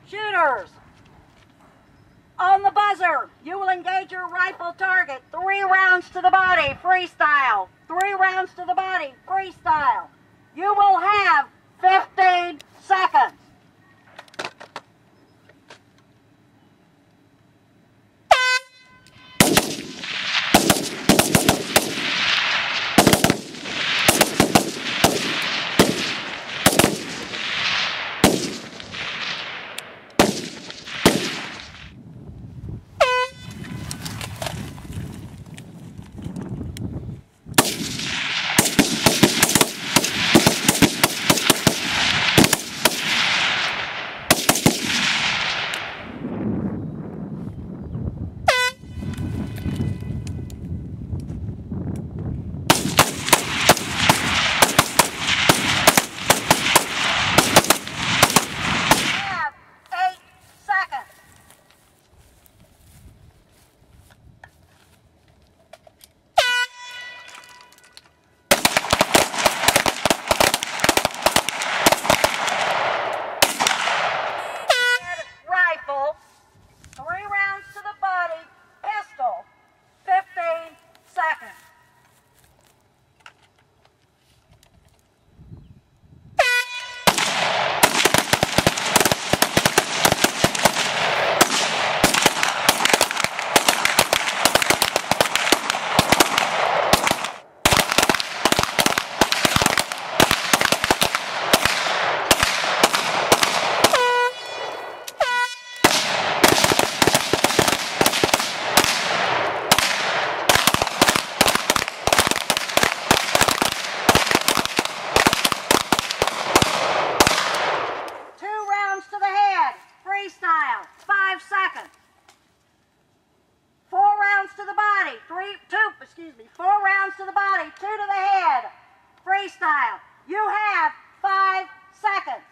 Shooters, on the buzzer, you will engage your rifle target. 3 rounds to the body, freestyle. 3 rounds to the body, freestyle. You will have 15 seconds. Rifle, 3 rounds to the body, pistol, 15 seconds. Freestyle, 5 seconds. 4 rounds to the body, 4 rounds to the body, 2 to the head. Freestyle, you have 5 seconds.